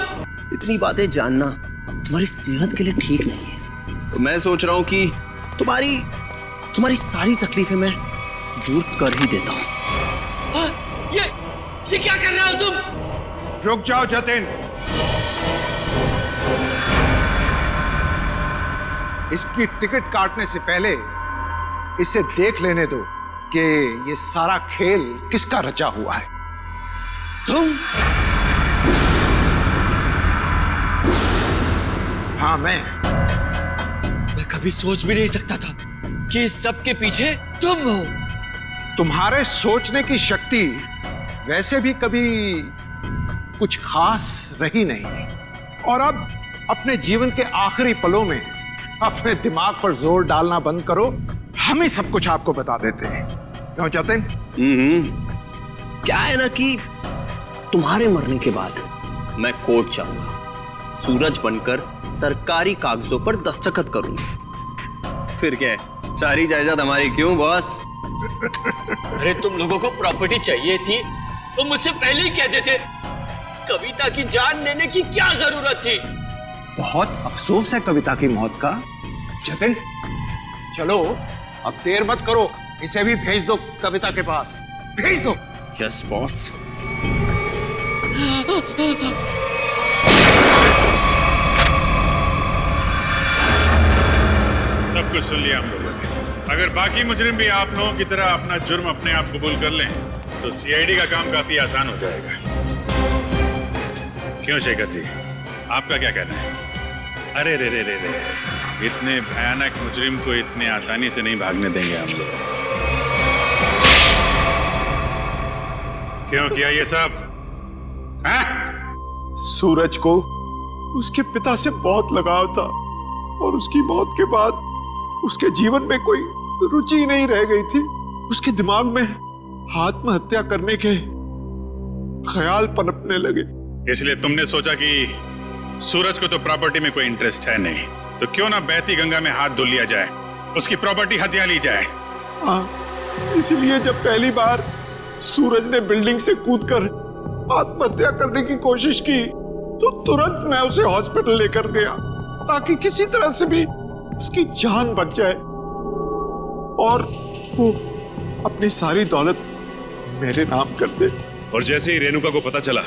इतनी बातें जानना तुम्हारी सेहत के लिए ठीक नहीं है, तो मैं सोच रहा हूं कि तुम्हारी सारी तकलीफें मैं दूर कर ही देता हूं। ये क्या कर रहे हो तुम? रुक जाओ जतिन, इसकी टिकट काटने से पहले इसे देख लेने दो कि ये सारा खेल किसका रचा हुआ है। तुम? हाँ मैं कभी सोच भी नहीं सकता था कि इस सब के पीछे तुम हो। तुम्हारे सोचने की शक्ति वैसे भी कभी कुछ खास रही नहीं, और अब अपने जीवन के आखिरी पलों में अपने दिमाग पर जोर डालना बंद करो। हम ही सब कुछ आपको बता देते हैं। क्यों जतिन? क्या है ना कि तुम्हारे मरने के बाद मैं कोर्ट जाऊंगा, सूरज बनकर सरकारी कागजों पर दस्तखत करूंगा। फिर क्या है, सारी जायदाद हमारी। क्यों बॉस? अरे तुम लोगों को प्रॉपर्टी चाहिए थी तो मुझसे पहले ही कह देते। कविता की जान लेने की क्या जरूरत थी? बहुत अफसोस है कविता की मौत का। जतिन चलो अब देर मत करो, इसे भी भेज दो कविता के पास, भेज दो। Just boss. सब कुछ सुन लिया हम लोगों ने। अगर बाकी मुजरिम भी आप लोगों की तरह अपना जुर्म अपने आप कबूल कर लें तो सीआईडी का काम काफी आसान हो जाएगा। क्यों शेखर जी, आपका क्या कहना है? अरे रे रे रे रे, इतने भयानक मुजरिम को इतने आसानी से नहीं भागने देंगे हम लोग। क्यों किया ये सब? सूरज को उसके पिता से बहुत लगाव था, और उसकी मौत के बाद उसके जीवन में कोई रुचि नहीं रह गई थी। उसके दिमाग में आत्महत्या करने के ख्याल पनपने लगे। इसलिए तुमने सोचा कि सूरज को तो प्रॉपर्टी में कोई इंटरेस्ट है नहीं, तो क्यों ना बहती गंगा में हाथ धो लिया जाए, उसकी प्रॉपर्टी हथिया ली जाए। हाँ, इसलिए जब पहली बार सूरज ने बिल्डिंग से कूदकर आत्महत्या करने की कोशिश की तो तुरंत मैं उसे हॉस्पिटल लेकर गया ताकि किसी तरह से भी उसकी जान बच जाए, और वो अपनी सारी दौलत मेरे नाम कर दे। और जैसे ही रेणुका को पता चला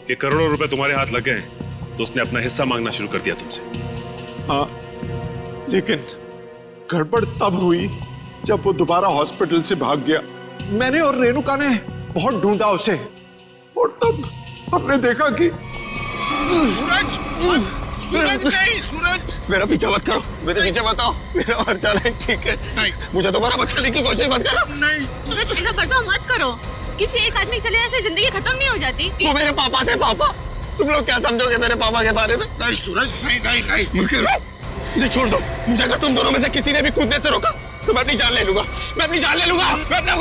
कि करोड़ों रुपए तुम्हारे हाथ लग गए तो उसने अपना हिस्सा मांगना शुरू कर दिया तुमसे। हाँ, लेकिन गड़बड़ तब हुई जब वो दोबारा हॉस्पिटल से भाग गया। मैंने और रेणुका ने बहुत ढूंढा उसे, और तब हमने देखा कि सूरज, सूरज नहीं, सूरज मेरा पीछा मत करो, मेरे पीछे मत आओ, मेरा मर जाना है, ठीक है? नहीं, मुझे दोबारा बचाने की कोशिश मत करो। नहीं सूरज, ऐसा बर्ताव मत करो। किसी एक आदमी चले ऐसे जिंदगी खत्म नहीं हो जाती। वो मेरे पापा थे। पापा, तुम लोग क्या समझोगे मेरे पापा के बारे में? नहीं सूरज, नहीं नहीं नहीं, मुझे छोड़ दो। मुझे अगर तुम दोनों में से किसी ने भी कूदने से रोका तो मैं अपनी जान ले लूंगा, मैं अपनी जान ले लूंगा, मैं अपना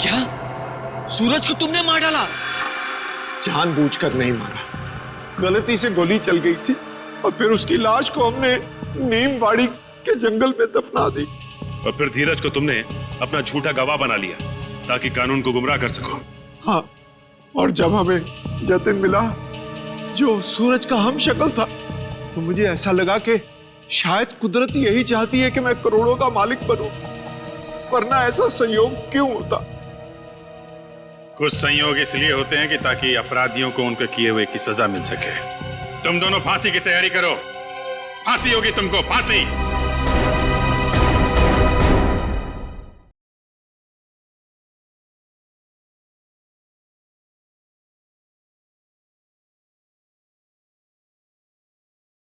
क्या सूरज को तुमने मार डाला? जानबूझकर नहीं मारा, गलती से गोली चल गई थी, और फिर उसकी लाश को हमने नीमवाड़ी के जंगल में दफना दी। और फिर धीरज को तुमने अपना झूठा गवाह बना लिया ताकि कानून को गुमराह कर सको। हाँ, और जब हमें जतिन मिला जो सूरज का हम शक्ल था, तो मुझे ऐसा लगा कि शायद कुदरत यही चाहती है कि मैं करोड़ों का मालिक बनूं, वरना ऐसा संयोग क्यों होता? कुछ संयोग इसलिए होते हैं कि ताकि अपराधियों को उनके किए हुए की सजा मिल सके। तुम दोनों फांसी की तैयारी करो, फांसी होगी तुमको, फांसी।